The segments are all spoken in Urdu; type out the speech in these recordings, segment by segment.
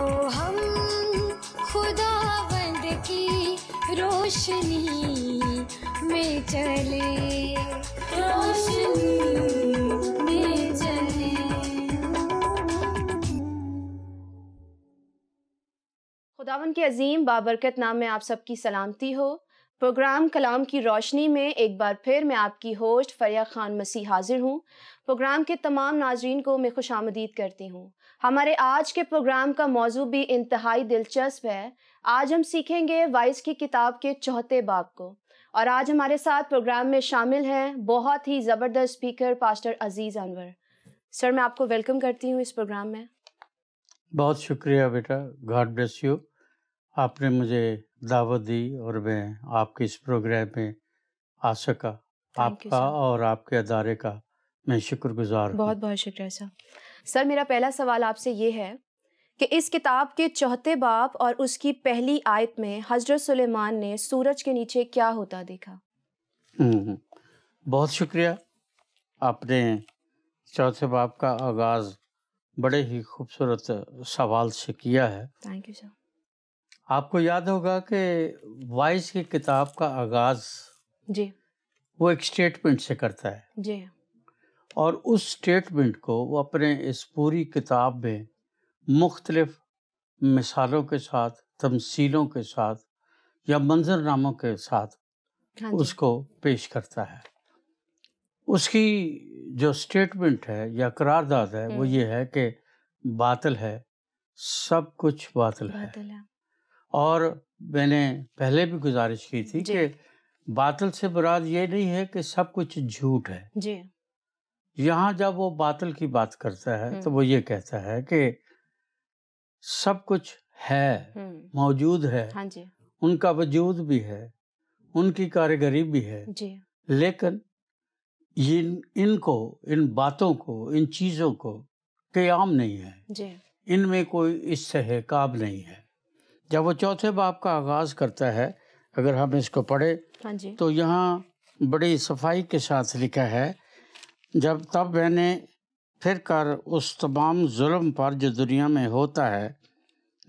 ہم خداوند کی روشنی میں چلے، روشنی میں چلے۔ خداوند کے عظیم بابرکت نام میں آپ سب کی سلامتی ہو۔ پروگرام کلام کی روشنی میں ایک بار پھر میں آپ کی ہوسٹ فریہ خان مسیح حاضر ہوں۔ پروگرام کے تمام ناظرین کو میں خوش آمدید کرتی ہوں۔ ہمارے آج کے پروگرام کا موضوع بھی انتہائی دلچسپ ہے۔ آج ہم سیکھیں گے وائس کی کتاب کے 4 باب کو، اور آج ہمارے ساتھ پروگرام میں شامل ہیں بہت ہی زبردست اسپیکر پاسٹر عزیز انور۔ سر، میں آپ کو ویلکم کرتی ہوں اس پروگرام میں۔ بہت شکریہ بیٹا، گاڈ بلیس یو۔ آپ نے مجھے دعوت دی اور میں آپ کے اس پروگرام میں آ سکا۔ آپ کا اور آپ کے ادارے کا میں شکر گزار ہوں۔ بہت بہت شکریہ سر۔ سر، میرا پہلا سوال آپ سے یہ ہے کہ اس کتاب کے 4 باب اور اس کی پہلی آیت میں حضرت سلیمان نے سورج کے نیچے کیا ہوتا دیکھا؟ بہت شکریہ۔ آپ نے 4 باب کا آغاز بڑے ہی خوبصورت سوال سے کیا ہے۔ Thank you sir. آپ کو یاد ہوگا کہ وائس کی کتاب کا آغاز جی وہ ایک سٹیٹمنٹ سے کرتا ہے، جی، اور اس سٹیٹمنٹ کو وہ اپنے اس پوری کتاب میں مختلف مثالوں کے ساتھ، تمثیلوں کے ساتھ یا منظر ناموں کے ساتھ اس کو پیش کرتا ہے۔ اس کی جو سٹیٹمنٹ ہے یا قرارداد ہے وہ یہ ہے کہ باطل ہے، سب کچھ باطل ہے۔ اور میں نے پہلے بھی گزارش کی تھی کہ باطل سے مراد یہ نہیں ہے کہ سب کچھ جھوٹ ہے۔ جی، یہاں جب وہ باطل کی بات کرتا ہے تو وہ یہ کہتا ہے کہ سب کچھ ہے، موجود ہے، ان کا وجود بھی ہے، ان کی کارگری بھی ہے، لیکن ان باتوں کو، ان چیزوں کو قیام نہیں ہے، ان میں کوئی استحقاق نہیں ہے۔ جب وہ 4 باب کا آغاز کرتا ہے، اگر ہم اس کو پڑھیں تو یہاں بڑی صفائی کے ساتھ لکھا ہے، تب میں نے پھر کر اس تمام ظلم پر جو دنیا میں ہوتا ہے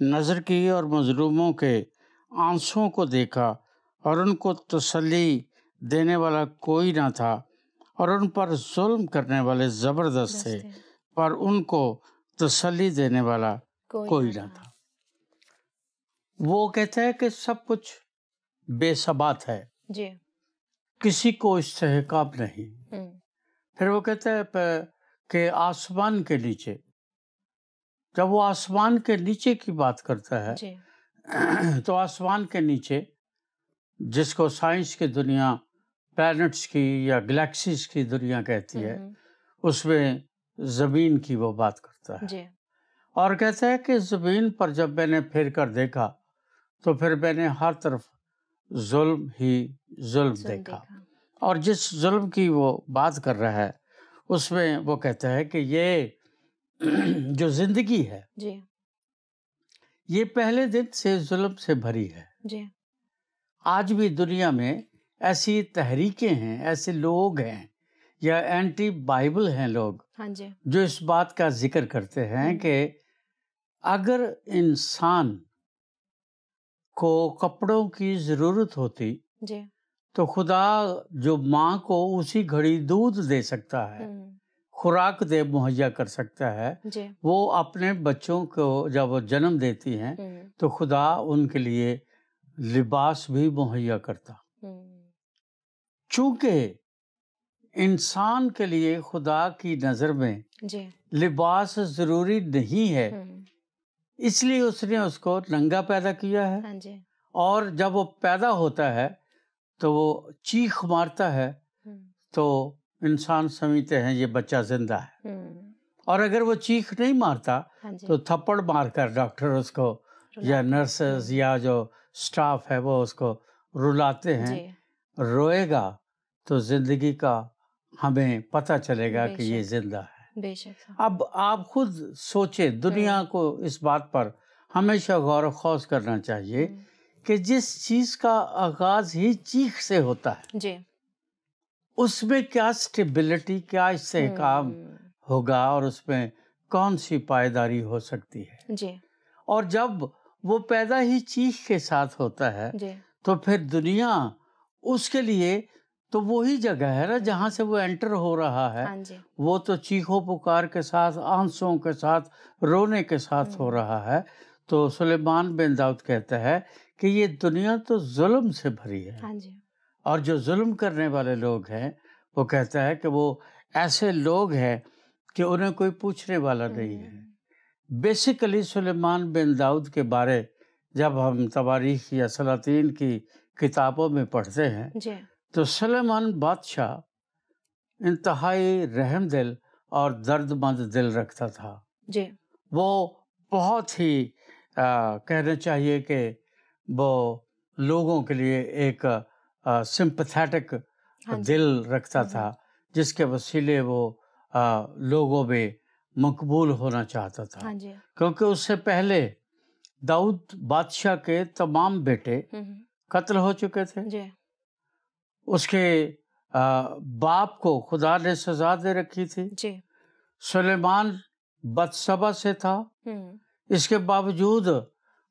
نظر کی، اور مظلوموں کے آنسوؤں کو دیکھا، اور ان کو تسلی دینے والا کوئی نہ تھا، اور ان پر ظلم کرنے والے زبردست تھے، پر ان کو تسلی دینے والا کوئی نہ تھا۔ وہ کہتا ہے کہ سب کچھ بے ثبات ہے، کسی کو استحقاق نہیں۔ پھر وہ کہتا ہے کہ آسمان کے نیچے، جب وہ آسمان کے نیچے کی بات کرتا ہے تو آسمان کے نیچے، جس کو سائنس کی دنیا پلانٹس کی یا گلیکسیز کی دنیا کہتی ہے، اس میں زمین کی وہ بات کرتا ہے، اور کہتا ہے کہ زمین پر جب میں نے پھر کر دیکھا تو پھر میں نے ہر طرف ظلم ہی ظلم دیکھا۔ اور جس ظلم کی وہ بات کر رہا ہے اس میں وہ کہتا ہے کہ یہ جو زندگی ہے یہ پہلے دن سے ظلم سے بھری ہے۔ آج بھی دنیا میں ایسی تحریکیں ہیں، ایسے لوگ ہیں یا اینٹی بائبل ہیں لوگ جو اس بات کا ذکر کرتے ہیں کہ اگر انسان کو کپڑوں کی ضرورت ہوتی تو خدا جو ماں کو اسی گھڑی دودھ دے سکتا ہے، خوراک مہیا کر سکتا ہے، وہ اپنے بچوں کو جب وہ جنم دیتی ہیں تو خدا ان کے لیے لباس بھی مہیا کرتا۔ چونکہ انسان کے لیے خدا کی نظر میں لباس ضروری نہیں ہے، اس لیے اس نے اس کو ننگا پیدا کیا ہے، اور جب وہ پیدا ہوتا ہے تو وہ چیخ مارتا ہے تو انسان سمجھتے ہیں یہ بچہ زندہ ہے، اور اگر وہ چیخ نہیں مارتا تو تھپڑ مار کر ڈاکٹر اس کو یا نرسز یا جو سٹاف ہے وہ اس کو رلاتے ہیں۔ روئے گا تو زندگی کا ہمیں پتہ چلے گا کہ یہ زندہ ہے۔ اب آپ خود سوچیں، دنیا کو اس بات پر ہمیشہ غور و خوض کرنا چاہیے کہ جس چیز کا آغاز ہی چیخ سے ہوتا ہے اس میں کیا سٹیبلٹی، کیا استحکام ہوگا، اور اس میں کون سی پائیداری ہو سکتی ہے۔ اور جب وہ پیدا ہی چیخ کے ساتھ ہوتا ہے تو پھر دنیا اس کے لیے تو وہی جگہ ہے نا جہاں سے وہ انٹر ہو رہا ہے. وہ تو چیخو پکار کے ساتھ، آنسوں کے ساتھ، رونے کے ساتھ ہو رہا ہے. تو سلیمان بن داؤد کہتا ہے کہ یہ دنیا تو ظلم سے بھری ہے، اور جو ظلم کرنے والے لوگ ہیں وہ کہتا ہے کہ وہ ایسے لوگ ہیں کہ انہیں کوئی پوچھنے والا نہیں ہے. بیسیکلی سلیمان بن داؤد کے بارے جب ہم تواریخ یا سلاطین کی کتابوں میں پڑھتے ہیں تو سلیمان بادشاہ انتہائی رحم دل اور درد مند دل رکھتا تھا. وہ بہت ہی کہنا چاہیے کہ وہ لوگوں کے لیے ایک سمپتھیٹک دل رکھتا تھا، جس کے وسیلے وہ لوگوں میں مقبول ہونا چاہتا تھا. کیونکہ اس سے پہلے داؤد بادشاہ کے تمام بیٹے قتل ہو چکے تھے. اس کے باپ کو خدا نے سزا دے رکھی تھی. سلیمان بتسبا سے تھا. اس کے باوجود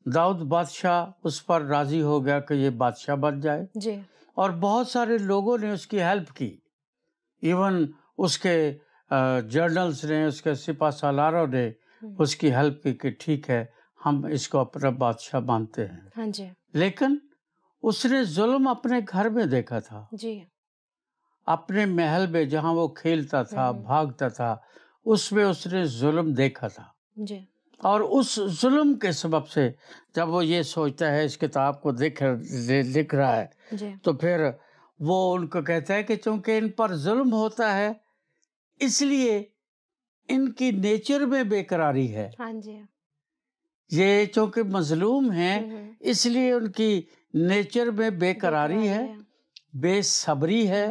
داؤد بادشاہ اس پر راضی ہو گیا کہ یہ بادشاہ بن جائے. اور بہت سارے لوگوں نے اس کی ہیلپ کی. ایون اس کے جرنلز نے، اس کے سپہ سالاروں نے اس کی ہیلپ کی کہ ٹھیک ہے ہم اس کو اپنا بادشاہ مانتے ہیں. لیکن اس نے ظلم اپنے گھر میں دیکھا تھا، اپنے محل میں جہاں وہ کھیلتا تھا، بھاگتا تھا، اس میں اس نے ظلم دیکھا تھا. اور اس ظلم کے سبب سے جب وہ یہ سوچتا ہے، اس کتاب کو لکھ رہا ہے، تو پھر وہ ان کو کہتا ہے کہ چونکہ ان پر ظلم ہوتا ہے اس لیے ان کی نیچر میں بے قراری ہے. یہ چونکہ مظلوم ہیں اس لیے ان کی نیچر میں بے قراری ہے، بے صبری ہے،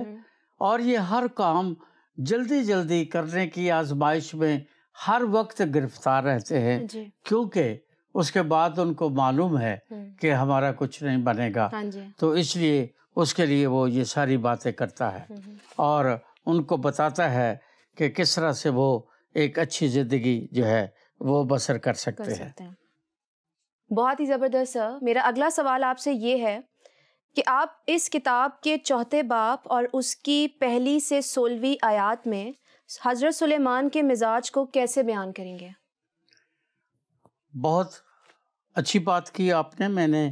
اور یہ ہر کام جلدی جلدی کرنے کی آزمائش میں ہر وقت گرفتار رہتے ہیں. کیونکہ اس کے بعد ان کو معلوم ہے کہ ہمارا کچھ نہیں بنے گا، تو اس لیے اس کے لیے وہ یہ ساری باتیں کرتا ہے اور ان کو بتاتا ہے کہ کس طرح سے وہ ایک اچھی زندگی جو ہے وہ بسر کر سکتے ہیں. بہت ہی زبردست سر. میرا اگلا سوال آپ سے یہ ہے کہ آپ اس کتاب کے 4 باب اور اس کی 1 سے 16 آیات میں حضرت سلیمان کے مزاج کو کیسے بیان کریں گے؟ بہت اچھی بات کی آپ نے. میں نے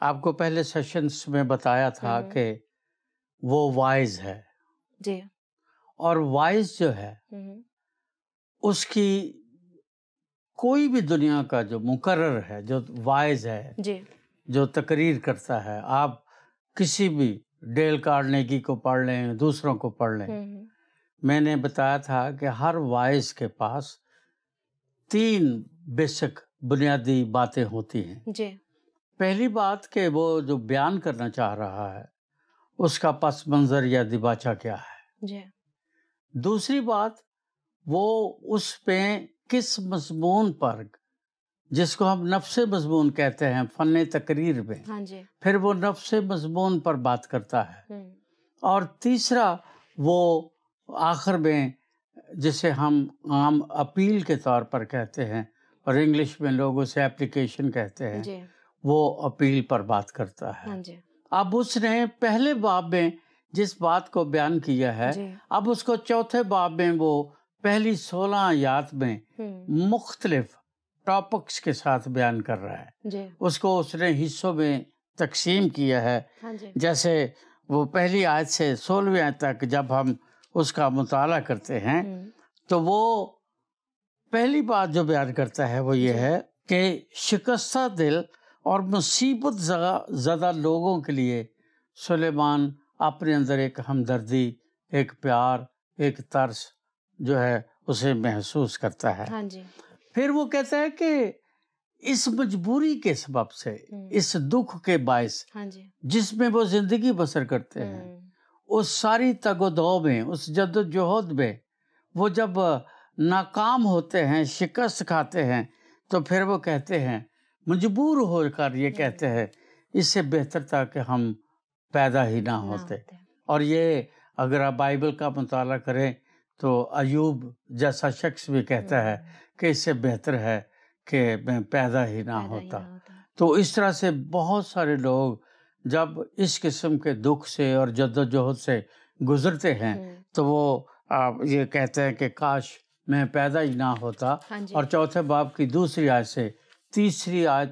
آپ کو پہلے سیشنز میں بتایا تھا کہ وہ وائز ہے. اور وائز جو ہے اس کی کوئی بھی دنیا کا جو مقرر ہے، جو وائز ہے، جو تقریر کرتا ہے، آپ کسی بھی ڈیل کارنیگی کو پڑھ لیں، دوسروں کو پڑھ لیں. میں نے بتایا تھا کہ ہر وائز کے پاس 3 بیسک بنیادی باتیں ہوتی ہیں. پہلی بات کہ وہ جو بیان کرنا چاہ رہا ہے اس کا پس منظر یا دیباچہ کیا ہے. دوسری بات وہ اس پہ کس مضمون پر، جس کو ہم نفس مضمون کہتے ہیں فن تقریر میں، پھر وہ نفس مضمون پر بات کرتا ہے. اور تیسرا وہ آخر میں جسے ہم عام اپیل کے طور پر کہتے ہیں اور انگلش میں لوگ اسے اپلیکیشن کہتے ہیں، وہ اپیل پر بات کرتا ہے. اب اس نے پہلے باب میں جس بات کو بیان کیا ہے، اب اس کو 4 باب میں وہ پہلی 16 آیات میں مختلف ٹاپکس کے ساتھ بیان کر رہا ہے. اس کو اس نے حصوں میں تقسیم کیا ہے. جیسے وہ پہلی آیت سے 16ویں آیت تک جب ہم اس کا مطالعہ کرتے ہیں تو وہ پہلی بات جو بیان کرتا ہے وہ یہ ہے کہ شکستہ دل اور مصیبت زدہ لوگوں کے لیے سلیمان اپنے اندر ایک ہمدردی، ایک پیار، ایک ترس جو ہے اسے محسوس کرتا ہے. پھر وہ کہتا ہے کہ اس مجبوری کے سبب سے، اس دکھ کے باعث جس میں وہ زندگی بسر کرتے ہیں، اس ساری تگ و دو میں، اس جد و جہد میں وہ جب ناکام ہوتے ہیں، شکست کھاتے ہیں، تو پھر وہ کہتے ہیں، مجبور ہو کر یہ کہتے ہیں اس سے بہتر تھا کہ ہم پیدا ہی نہ ہوتے. اور یہ اگر آپ بائبل کا مطالعہ کریں تو ایوب جیسا شخص بھی کہتا ہے کہ اس سے بہتر ہے کہ میں پیدا ہی نہ ہوتا. تو اس طرح سے بہت سارے لوگ جب اس قسم کے دکھ سے اور جدوجہد سے گزرتے ہیں تو وہ یہ کہتے ہیں کہ کاش میں پیدا ہی نہ ہوتا. اور چوتھے باب کی دوسری آیت سے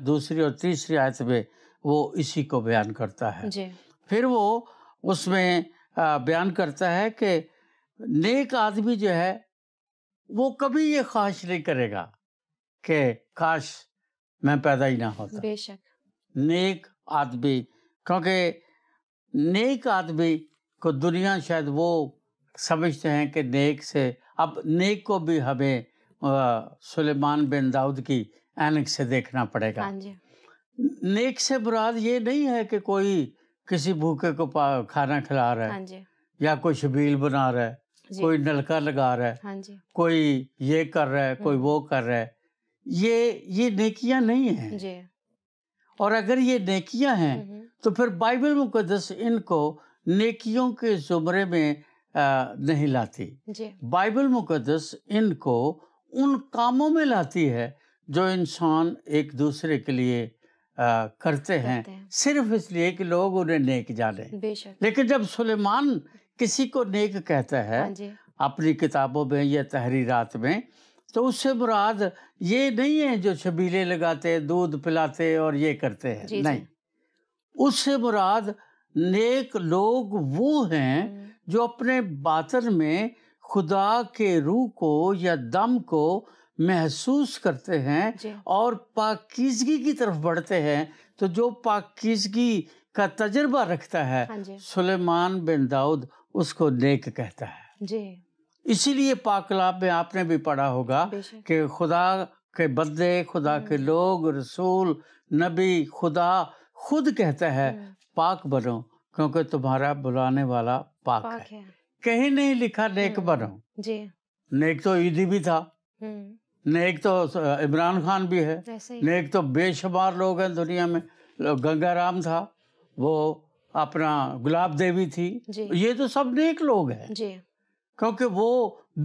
دوسری اور تیسری آیت میں وہ اسی کو بیان کرتا ہے. پھر وہ اس میں بیان کرتا ہے کہ نیک آدمی جو ہے وہ کبھی یہ خواہش نہیں کرے گا کہ کاش میں پیدا ہی نہ ہوتا. بے شک نیک آدمی، کیونکہ نیک آدمی کو دنیا شاید وہ سمجھتے ہیں کہ نیک سے، اب نیک کو بھی ہمیں سلیمان بن داؤد کی عینک سے دیکھنا پڑے گا. نیک سے مراد یہ نہیں ہے کہ کوئی کسی بھوکے کو کھانا کھلا رہا ہے یا کوئی شبیل بنا رہا ہے، کوئی نلکا لگا رہا ہے، کوئی یہ کر رہا ہے، کوئی وہ کر رہا ہے. یہ نیکیاں نہیں ہیں. اور اگر یہ نیکیاں ہیں تو پھر بائبل مقدس ان کو نیکیوں کے زمرے میں نہیں لاتی. بائبل مقدس ان کو ان کاموں میں لاتی ہے جو انسان ایک دوسرے کے لیے کرتے ہیں صرف اس لیے کہ لوگ انہیں نیک جانیں. لیکن جب سلیمان کسی کو نیک کہتا ہے اپنی کتابوں میں یا تحریرات میں، تو اس سے مراد یہ نہیں ہے جو شبیلے لگاتے، دودھ پلاتے اور یہ کرتے ہیں. نہیں، اس سے مراد نیک لوگ وہ ہیں جو اپنے باطن میں خدا کے روح کو یا دم کو محسوس کرتے ہیں اور پاکیزگی کی طرف بڑھتے ہیں. تو جو پاکیزگی کا تجربہ رکھتا ہے سلیمان بن داؤد اس کو نیک کہتا ہے. اسی لیے پاک کلام میں آپ نے بھی پڑھا ہوگا کہ خدا کے بندے، خدا کے لوگ، رسول، نبی، خدا خود کہتا ہے پاک بنو کیونکہ تمہارا بلانے والا پاک ہے. کہیں نہیں لکھا نیک بنو. نیک تو عیدی بھی تھا، نیک تو عمران خان بھی ہے، نیک تو بے شمار لوگ ہیں دنیا میں. گنگا رام تھا، وہ اپنا گلاب دیوی تھی، یہ تو سب نیک لوگ ہیں کیونکہ وہ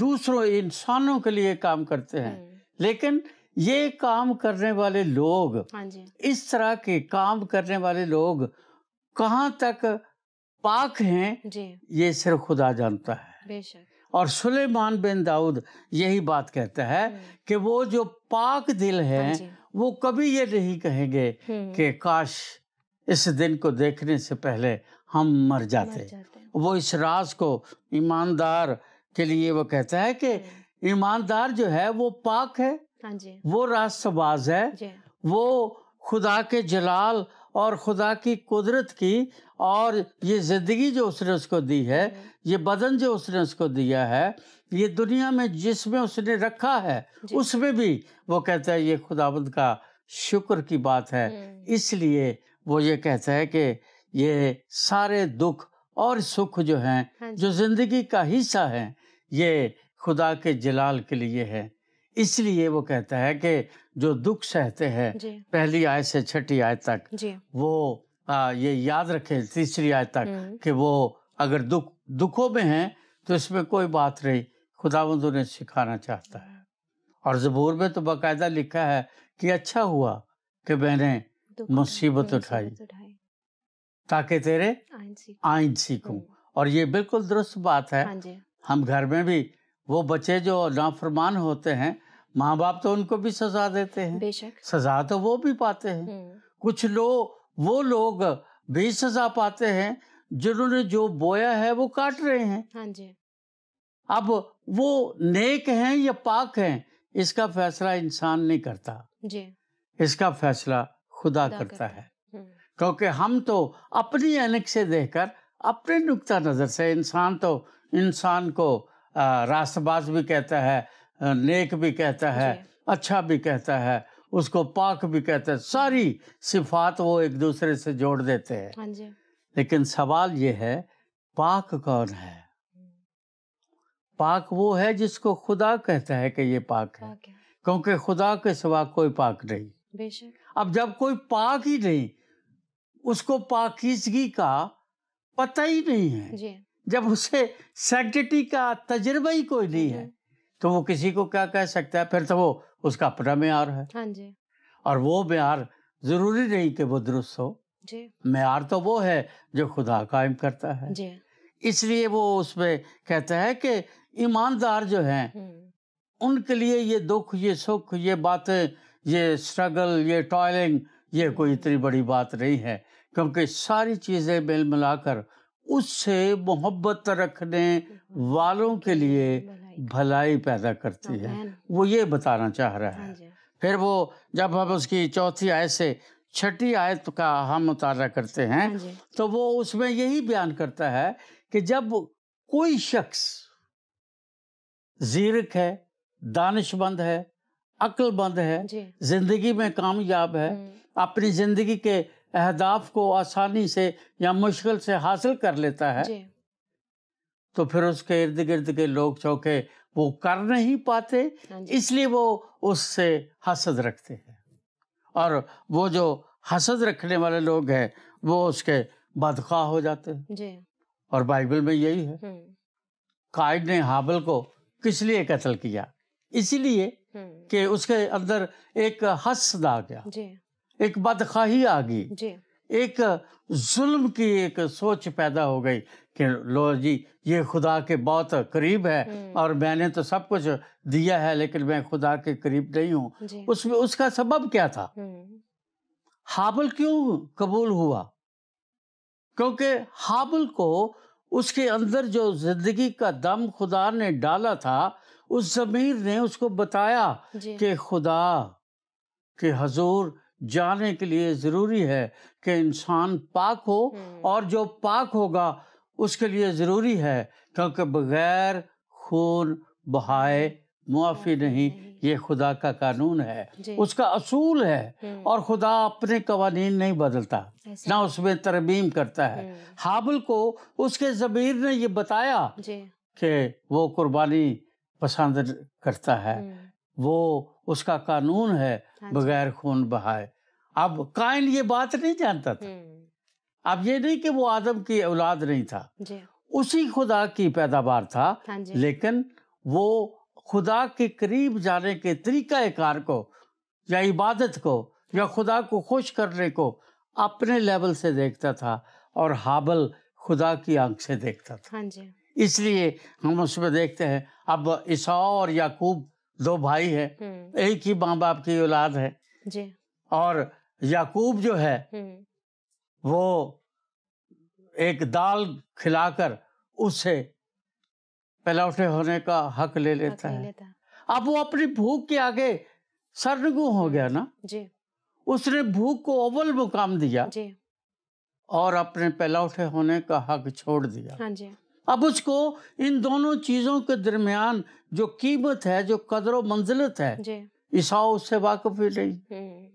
دوسروں انسانوں کے لیے کام کرتے ہیں. لیکن یہ کام کرنے والے لوگ، اس طرح کے کام کرنے والے لوگ کہاں تک پاک ہیں یہ صرف خدا جانتا ہے. اور سلیمان بن داؤد یہی بات کہتا ہے کہ وہ جو پاک دل ہیں وہ کبھی یہ نہیں کہیں گے کہ کاش اس دن کو دیکھنے سے پہلے ہم مر جاتے. وہ اس راز کو ایماندار کے لیے وہ کہتا ہے کہ ایماندار جو ہے وہ پاک ہے، وہ راست باز ہے، وہ خدا کے جلال اور خدا کی قدرت کی اور یہ زندگی جو اس نے اس کو دی ہے، یہ بدن جو اس نے اس کو دیا ہے، یہ دنیا میں جس میں اس نے رکھا ہے اس میں بھی وہ کہتا ہے یہ خداوند کا شکر کی بات ہے. اس لیے وہ یہ کہتا ہے کہ یہ سارے دکھ اور سکھ جو ہیں جو زندگی کا حصہ ہیں یہ خدا کے جلال کے لیے ہے. اس لیے وہ کہتا ہے کہ جو دکھ سہتے ہیں پہلی آیت سے چھٹی آیت تک وہ یہ یاد رکھیں، تیسری آیت تک کہ وہ اگر دکھوں میں ہیں تو اس میں کوئی بات نہیں، خداوند انہیں سکھانا چاہتا ہے. اور زبور میں تو باقاعدہ لکھا ہے کہ اچھا ہوا کہ میں نے مصیبت اٹھائی تاکہ تیرے آئین سیکھوں. اور یہ بالکل درست بات ہے. ہم گھر میں بھی وہ بچے جو نافرمان ہوتے ہیں، ماں باپ تو ان کو بھی سزا دیتے ہیں، سزا تو وہ بھی پاتے ہیں. کچھ وہ لوگ بھی سزا پاتے ہیں جنہوں نے جو بویا ہے وہ کاٹ رہے ہیں. اب وہ نیک ہیں یا پاک ہیں اس کا فیصلہ انسان نہیں کرتا، اس کا فیصلہ خدا کرتا ہے. کیونکہ ہم تو اپنی عینک سے دیکھ کر، اپنے نقطہ نظر سے، انسان کو راست باز بھی کہتا ہے، نیک بھی کہتا ہے، اچھا بھی کہتا ہے، اس کو پاک بھی کہتا ہے. ساری صفات وہ ایک دوسرے سے جوڑ دیتے ہیں. لیکن سوال یہ ہے پاک کون ہے؟ پاک وہ ہے جس کو خدا کہتا ہے کہ یہ پاک ہے، کیونکہ خدا کے سوا کوئی پاک نہیں. اب جب کوئی پاک ہی نہیں، اس کو پاکیزگی کا پتہ ہی نہیں ہے، جب اسے سینکٹیٹی کا تجربہ ہی کوئی نہیں ہے تو وہ کسی کو کیا کہہ سکتا ہے؟ پھر تو وہ اس کا اپنا معیار ہے. ہاں جی. اور وہ معیار ضروری نہیں کہ وہ درست ہو. جی. معیار تو وہ ہے جو خدا قائم کرتا ہے. جی. اس لیے وہ اس میں کہتا ہے کہ ایماندار جو ہیں ان کے لیے یہ دکھ، یہ سکھ، یہ باتیں، یہ اسٹرگل، یہ ٹوائلنگ، یہ کوئی اتنی بڑی بات نہیں ہے، کیونکہ ساری چیزیں مل ملا کر اس سے محبت رکھنے والوں کے لیے بھلائی پیدا کرتی ہے. وہ یہ بتانا چاہ رہا ہے. پھر وہ جب ہم اس کی چوتھی آیت سے چھٹی آیت کا ہم مطالعہ کرتے ہیں تو وہ اس میں یہی بیان کرتا ہے کہ جب کوئی شخص زیرک ہے، دانش مند ہے، عقل مند ہے، زندگی میں کامیاب ہے، اپنی زندگی کے اہداف کو آسانی سے یا مشکل سے حاصل کر لیتا ہے، تو پھر اس کے ارد گرد کے لوگ چونکہ وہ کر نہیں پاتے اس لیے وہ اس سے حسد رکھتے ہیں، اور وہ جو حسد رکھنے والے لوگ ہیں وہ اس کے بدخواہ ہو جاتے ہیں. اور بائبل میں یہی ہے. قائن نے حابل کو کس لیے قتل کیا؟ اسی لیے کہ اس کے اندر ایک حسد آ گیا، ایک بدخواہی آ گئی، ایک ظلم کی ایک سوچ پیدا ہو گئی کہ لو جی یہ خدا کے بہت قریب ہے اور میں نے تو سب کچھ دیا ہے لیکن میں خدا کے قریب نہیں ہوں. اس کا سبب کیا تھا؟ حابل کیوں قبول ہوا؟ کیونکہ حابل کو اس کے اندر جو زندگی کا دم خدا نے ڈالا تھا، اس ضمیر نے اس کو بتایا کہ خدا کے حضور جانے کے لیے ضروری ہے کہ انسان پاک ہو، اور جو پاک ہوگا اس کے لیے ضروری ہے کیونکہ بغیر خون بہائے معافی نہیں. یہ خدا کا قانون ہے، اس کا اصول ہے، اور خدا اپنے قوانین نہیں بدلتا، نہ اس میں ترمیم کرتا ہے. حابل کو اس کے ضمیر نے یہ بتایا کہ وہ قربانی پسند کرتا ہے، وہ اس کا قانون ہے بغیر خون بہائے. اب قائن یہ بات نہیں جانتا تھا. اب یہ نہیں کہ وہ آدم کی اولاد نہیں تھا، اسی خدا کی پیداوار تھا، لیکن وہ خدا کے قریب جانے کے طریقہ کار کو یا عبادت کو یا خدا کو خوش کرنے کو اپنے لیول سے دیکھتا تھا، اور حابل خدا کی آنکھ سے دیکھتا تھا. اس لیے ہم اس میں دیکھتے ہیں اب عیساؤ اور یعقوب دو بھائی ہیں، ایک ہی ماں باپ کی اولاد ہے، اور یعقوب جو ہے وہ ایک دال کھلا کر اس سے پلوٹے ہونے کا حق لے لیتا ہے. اب وہ اپنی بھوک کے آگے سرنگوں ہو گیا نا. اس نے بھوک کو اول مقام دیا اور اپنے پلوٹے ہونے کا حق چھوڑ دیا. اب اس کو ان دونوں چیزوں کے درمیان جو قیمت ہے، جو قدر و منزلت ہے، عیساؤ اس سے واقف ہی نہیں.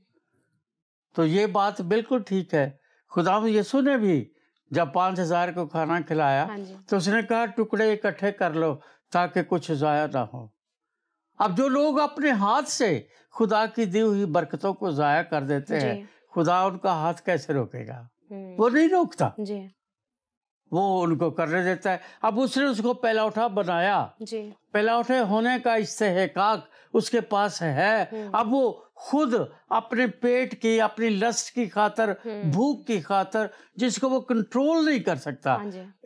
تو یہ بات بالکل ٹھیک ہے. خدا یسوع نے بھی جب 5000 کو کھانا کھلایا تو اس نے کہا ٹکڑے اکٹھے کر لو تاکہ کچھ ضائع نہ ہو. اب جو لوگ اپنے ہاتھ سے خدا کی دی ہوئی برکتوں کو ضائع کر دیتے ہیں، خدا ان کا ہاتھ کیسے روکے گا؟ وہ نہیں روکتا، وہ ان کو کرنے دیتا ہے. اب اس نے اس کو پہلوٹا بنایا، پہلوٹے ہونے کا استحقاق اس کے پاس ہے. اب وہ خود اپنے پیٹ کی، اپنی لسٹ کی خاطر، بھوک کی خاطر، جس کو وہ کنٹرول نہیں کر سکتا،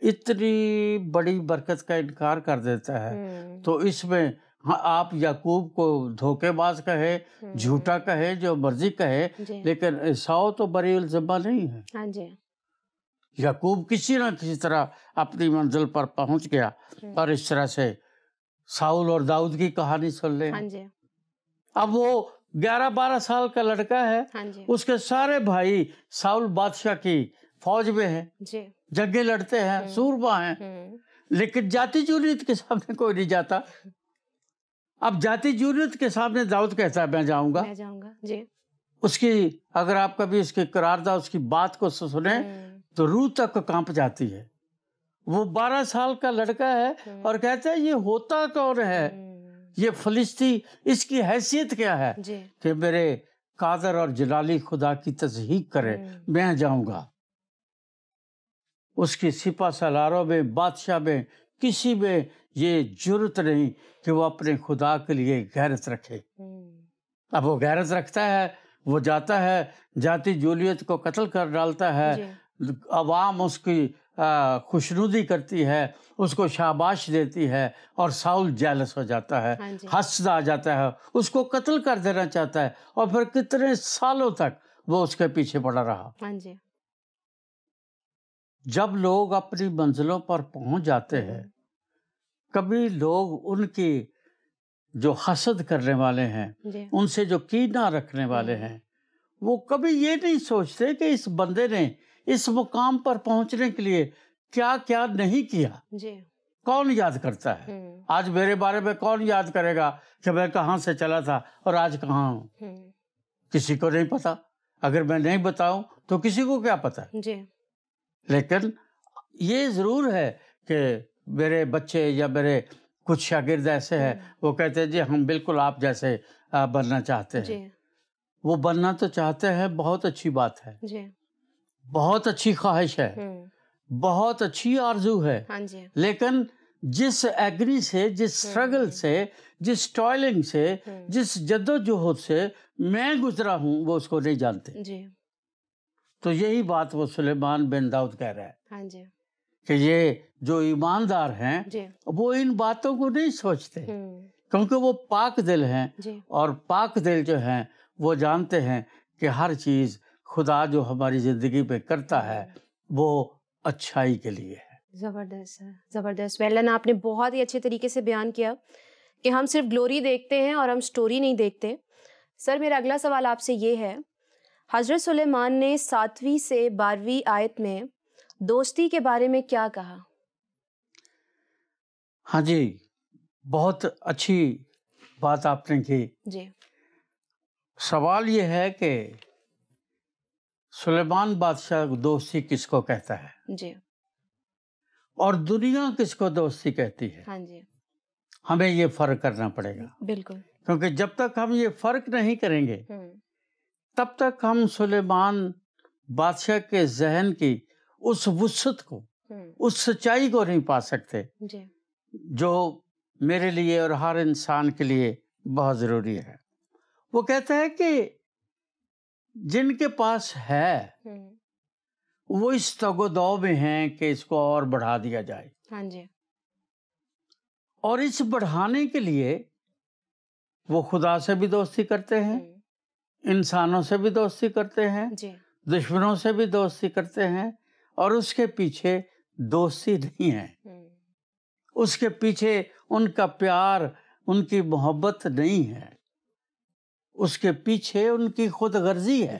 اتنی بڑی برکت کا انکار کر دیتا ہے. تو اس میں آپ یعقوب کو دھوکے باز کہے، جھوٹا کہے، جو مرضی کہے، لیکن عیساؤ تو بری الذمہ نہیں ہے. یعقوب کسی نہ کسی طرح اپنی منزل پر پہنچ گیا. اور اس طرح سے ساؤل اور داؤد کی کہانی سن لیں. اب وہ 11-12 سال کا لڑکا ہے، اس کے سارے بھائی ساؤل بادشاہ کی فوج میں ہیں، جنگیں لڑتے ہیں، سوربا ہیں، لیکن جاتی جونیت کے سامنے کوئی نہیں جاتا. اب جاتی جونیت کے سامنے داؤد کہتا ہے میں جاؤں گا. اس کی اگر آپ کبھی اس کی قرارداد، اس کی بات کو سنیں تو روح تک کانپ جاتی ہے. وہ 12 سال کا لڑکا ہے اور کہتا ہے یہ ہوتا کون ہے، یہ فلسطی، اس کی حیثیت کیا ہے کہ میرے قادر اور جلالی خدا کی تصدیق کرے. میں جاؤں گا. اس کی سپہ سالاروں میں، بادشاہ میں، کسی میں یہ جرت نہیں کہ وہ اپنے خدا کے لیے غیرت رکھے. اب وہ غیرت رکھتا ہے، وہ جاتا ہے، جاتی جولیت کو قتل کر ڈالتا ہے، عوام اس کی خوشنودی کرتی ہے، اس کو شاباش دیتی ہے، اور ساؤل جیلس ہو جاتا ہے، حسد آ جاتا ہے، اس کو قتل کر دینا چاہتا ہے، اور پھر کتنے سالوں تک وہ اس کے پیچھے پڑا رہا۔ جب لوگ اپنی منزلوں پر پہنچ جاتے ہیں، کبھی لوگ ان کی جو حسد کرنے والے ہیں، ان سے جو کینہ رکھنے والے ہیں، وہ کبھی یہ نہیں سوچتے کہ اس بندے نے اس مقام پر پہنچنے کے لیے کیا کیا نہیں کیا۔ کون یاد کرتا ہے؟ آج میرے بارے میں کون یاد کرے گا کہ میں کہاں سے چلا تھا اور آج کہاں ہوں؟ کسی کو نہیں پتا۔ اگر میں نہیں بتاؤں تو کسی کو کیا پتا؟ لیکن یہ ضرور ہے کہ میرے بچے یا میرے کچھ شاگرد ایسے ہیں، وہ کہتے ہیں جی ہم بالکل آپ جیسے بننا چاہتے ہیں۔ وہ بننا تو چاہتے ہیں، بہت اچھی بات ہے، بہت اچھی خواہش ہے، بہت اچھی آرزو ہے، لیکن جس ایگری سے، جس سٹرگل سے، جس ٹوائلنگ سے، جس جدوجہد سے میں گزرا ہوں، وہ اس کو نہیں جانتے۔ تو یہی بات وہ سلیمان بن داؤد کہہ رہا ہے کہ یہ جو ایماندار ہیں وہ ان باتوں کو نہیں سوچتے، کیونکہ وہ پاک دل ہیں، اور پاک دل جو ہیں وہ جانتے ہیں کہ ہر چیز خدا جو ہماری زندگی پہ کرتا ہے وہ اچھائی کے لیے ہے۔ زبردست ہے، زبردست۔ ویلن آپ نے بہت ہی اچھے طریقے سے بیان کیا کہ ہم صرف گلوری دیکھتے ہیں اور ہم سٹوری نہیں دیکھتے۔ سر میرا اگلا سوال آپ سے یہ ہے، حضرت سلیمان نے 7ویں سے 12ویں آیت میں دوستی کے بارے میں کیا کہا؟ ہاں جی، بہت اچھی بات آپ نے کی۔ سوال یہ ہے کہ سلیمان بادشاہ دوستی کس کو کہتا ہے اور دنیا کس کو دوستی کہتی ہے؟ ہمیں یہ فرق کرنا پڑے گا، بالکل، کیونکہ جب تک ہم یہ فرق نہیں کریں گے تب تک ہم سلیمان بادشاہ کے ذہن کی اس وسعت کو، اس سچائی کو نہیں پا سکتے جو میرے لیے اور ہر انسان کے لیے بہت ضروری ہے۔ وہ کہتا ہے کہ جن کے پاس ہے وہ اس تگ و دو میں ہیں کہ اس کو اور بڑھا دیا جائے، اور اس بڑھانے کے لیے وہ خدا سے بھی دوستی کرتے ہیں، انسانوں سے بھی دوستی کرتے ہیں، دشمنوں سے بھی دوستی کرتے ہیں، اور اس کے پیچھے دوستی نہیں ہے، اس کے پیچھے ان کا پیار، ان کی محبت نہیں ہے، اس کے پیچھے ان کی خود غرضی ہے۔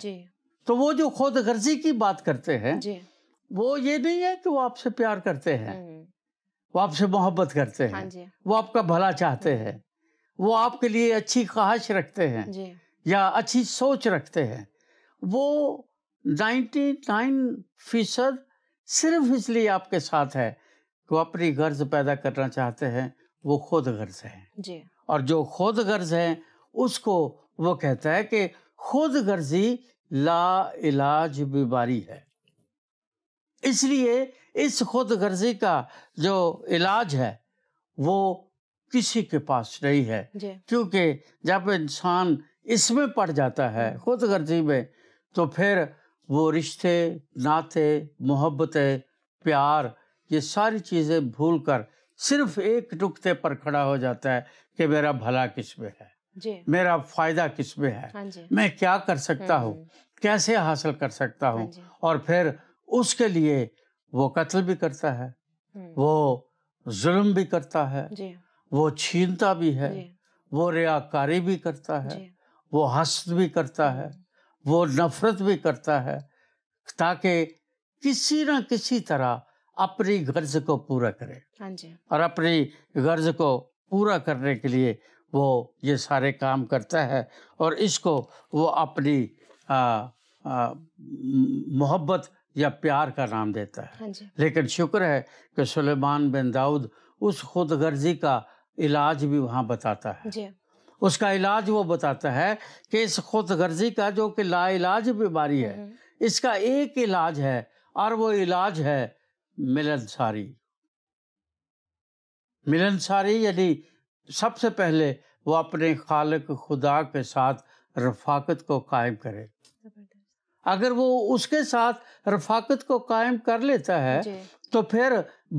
تو وہ جو خود غرضی کی بات کرتے ہیں وہ یہ نہیں ہے کہ وہ آپ سے پیار کرتے ہیں، وہ آپ سے محبت کرتے ہیں، وہ آپ کا بھلا چاہتے ہیں، وہ آپ کے لیے اچھی خواہش رکھتے ہیں یا اچھی سوچ رکھتے ہیں۔ وہ 99% صرف اس لیے آپ کے ساتھ ہے کہ وہ اپنی غرض پیدا کرنا چاہتے ہیں، وہ خود غرض ہیں، اور جو خود غرض ہیں اس کو وہ کہتا ہے کہ خود غرضی لا علاج بیماری ہے۔ اس لیے اس خود غرضی کا جو علاج ہے وہ کسی کے پاس نہیں ہے، کیونکہ جب انسان اس میں پڑ جاتا ہے، خود غرضی میں، تو پھر وہ رشتے، ناطے، محبتیں، پیار، یہ ساری چیزیں بھول کر صرف ایک نقطے پر کھڑا ہو جاتا ہے کہ میرا بھلا کس میں ہے، میرا فائدہ کس میں ہے، میں کیا کر سکتا ہوں، کیسے حاصل کر سکتا ہوں، اور پھر اس کے لیے وہ قتل بھی کرتا ہے، وہ ظلم بھی کرتا ہے، وہ چھینتا بھی ہے، وہ ریاکاری بھی کرتا ہے، وہ حسد بھی کرتا ہے، وہ نفرت بھی کرتا ہے، تاکہ کسی نہ کسی طرح اپنی غرض کو پورا کرے، اور اپنی غرض کو پورا کرنے کے لیے وہ یہ سارے کام کرتا ہے، اور اس کو وہ اپنی محبت یا پیار کا نام دیتا ہے۔ لیکن شکر ہے کہ سلیمان بن داؤد اس خود غرضی کا علاج بھی وہاں بتاتا ہے، اس کا علاج وہ بتاتا ہے کہ اس خود غرضی کا جو کہ لا علاج بیماری ہے، اس کا ایک علاج ہے، اور وہ علاج ہے ملنساری۔ ملنساری یعنی سب سے پہلے وہ اپنے خالق خدا کے ساتھ رفاقت کو قائم کرے. اگر وہ اس کے ساتھ رفاقت کو قائم کر لیتا ہے تو پھر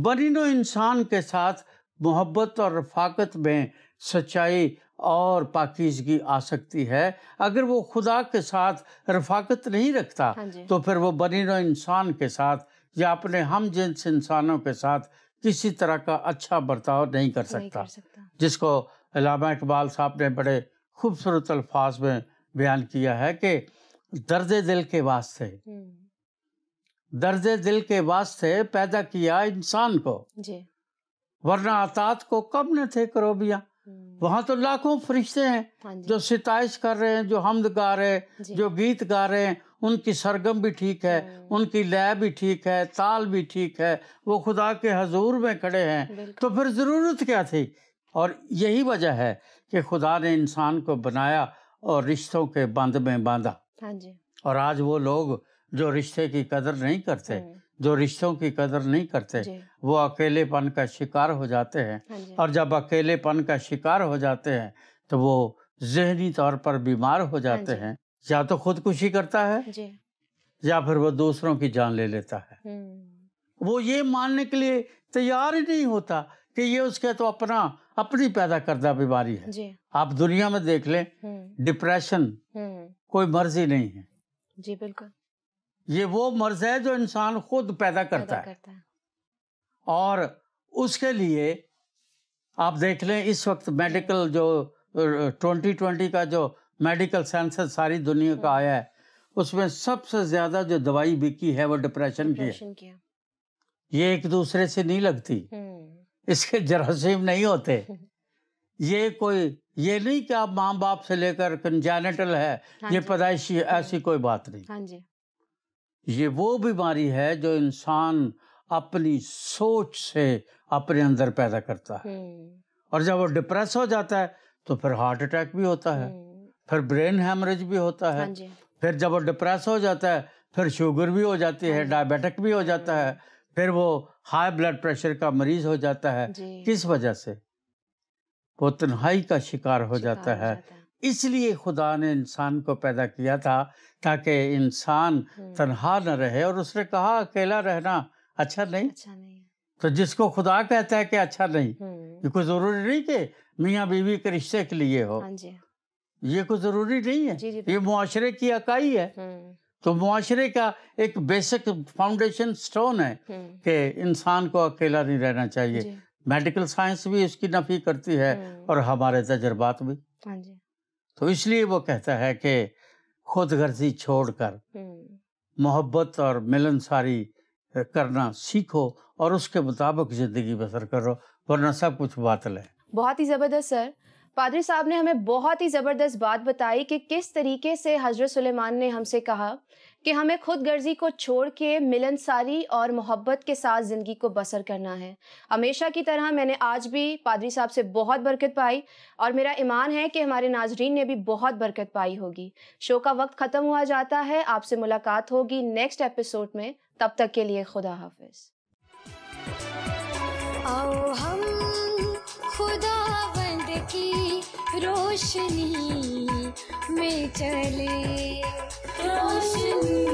بنی نوع انسان کے ساتھ محبت اور رفاقت میں سچائی اور پاکیزگی آ سکتی ہے. اگر وہ خدا کے ساتھ رفاقت نہیں رکھتا تو پھر وہ بنی نوع انسان کے ساتھ یا اپنے ہم جنس انسانوں کے ساتھ کسی طرح کا اچھا برتاؤ نہیں کر سکتا. جس کو علامہ اقبال صاحب نے بڑے خوبصورت الفاظ میں بیان کیا ہے کہ درد دل کے واسطے درد دل کے واسطے پیدا کیا انسان کو، ورنہ اطاعت کو کب نہ تھے کروبیاں. وہاں تو لاکھوں فرشتے ہیں جو ستائش کر رہے ہیں، جو حمد گا رہے ہیں، جو گیت گا رہے ہیں. ان کی سرگم بھی ٹھیک ہے، ان کی لے بھی ٹھیک ہے، تال بھی ٹھیک ہے، وہ خدا کے حضور میں کھڑے ہیں. تو پھر ضرورت کیا تھی؟ اور یہی وجہ ہے کہ خدا نے انسان کو بنایا اور رشتوں کے بند میں باندھا. اور آج وہ لوگ جو رشتے کی قدر نہیں کرتے، جو رشتوں کی قدر نہیں کرتے، وہ اکیلے پن کا شکار ہو جاتے ہیں. اور جب اکیلے پن کا شکار ہو جاتے ہیں تو وہ ذہنی طور پر بیمار ہو جاتے ہیں. یا تو خودکشی کرتا ہے یا پھر وہ دوسروں کی جان لے لیتا ہے. وہ یہ ماننے کے لیے تیار ہی نہیں ہوتا کہ یہ اس کے تو اپنی پیدا کردہ بیماری ہے. آپ دنیا میں دیکھ لیں، ڈپریشن کوئی مرض ہی نہیں ہے. جی بالکل. یہ وہ مرض ہے جو انسان خود پیدا کرتا ہے. اور اس کے لیے آپ دیکھ لیں اس وقت میڈیکل جو 2020 کا جو میڈیکل سائنسز ساری دنیا کا آیا ہے، اس میں سب سے زیادہ جو دوائی بکی ہے وہ ڈپریشن کی ہے. یہ ایک دوسرے سے نہیں لگتی، اس کے جراثیم نہیں ہوتے. یہ نہیں کہ آپ ماں باپ سے لے کر کنجینٹل ہے، یہ پیدائشی، ایسی کوئی بات نہیں. یہ وہ بیماری ہے جو انسان اپنی سوچ سے اپنے اندر پیدا کرتا ہے. اور جب وہ ڈپریس ہو جاتا ہے تو پھر ہارٹ اٹیک بھی ہوتا ہے، پھر برین ہیمریج بھی ہوتا ہے. پھر جب وہ ڈپریس ہو جاتا ہے پھر شوگر بھی ہو جاتی ہے، ڈائبیٹک بھی ہو جاتا ہے، پھر وہ ہائی بلڈ پریشر کا مریض ہو جاتا ہے. کس وجہ سے؟ وہ تنہائی کا شکار ہو جاتا ہے. اس لیے خدا نے انسان کو پیدا کیا تھا تاکہ انسان تنہا نہ رہے. اور اس نے کہا اکیلا رہنا اچھا نہیں. تو جس کو خدا کہتا ہے کہ اچھا نہیں، یہ کوئی ضروری نہیں کہ میاں بیوی کے رشتے کے لیے ہو، یہ کوئی ضروری نہیں ہے. یہ معاشرے کی اکائی ہے. تو معاشرے کا ایک بیسک فاؤنڈیشن سٹون ہے کہ انسان کو اکیلا نہیں رہنا چاہیے. میڈیکل سائنس بھی اس کی نفی کرتی ہے اور ہمارے تجربات بھی. تو اس لیے وہ کہتا ہے کہ خود غرضی چھوڑ کر محبت اور ملنساری کرنا سیکھو اور اس کے مطابق زندگی بسر کرو، ورنہ سب کچھ باطل ہے. بہت ہی زبردست سر. پادری صاحب نے ہمیں بہت ہی زبردست بات بتائی کہ کس طریقے سے حضرت سلیمان نے ہم سے کہا کہ ہمیں خود غرضی کو چھوڑ کے ملنساری اور محبت کے ساتھ زندگی کو بسر کرنا ہے. ہمیشہ کی طرح میں نے آج بھی پادری صاحب سے بہت برکت پائی اور میرا ایمان ہے کہ ہمارے ناظرین نے بھی بہت برکت پائی ہوگی. شو کا وقت ختم ہوا جاتا ہے. آپ سے ملاقات ہوگی نیکسٹ ایپیسوڈ میں. تب تک کے لیے خدا حافظ. آؤ ہم خداوند کی روشنی میں چلے، روشنی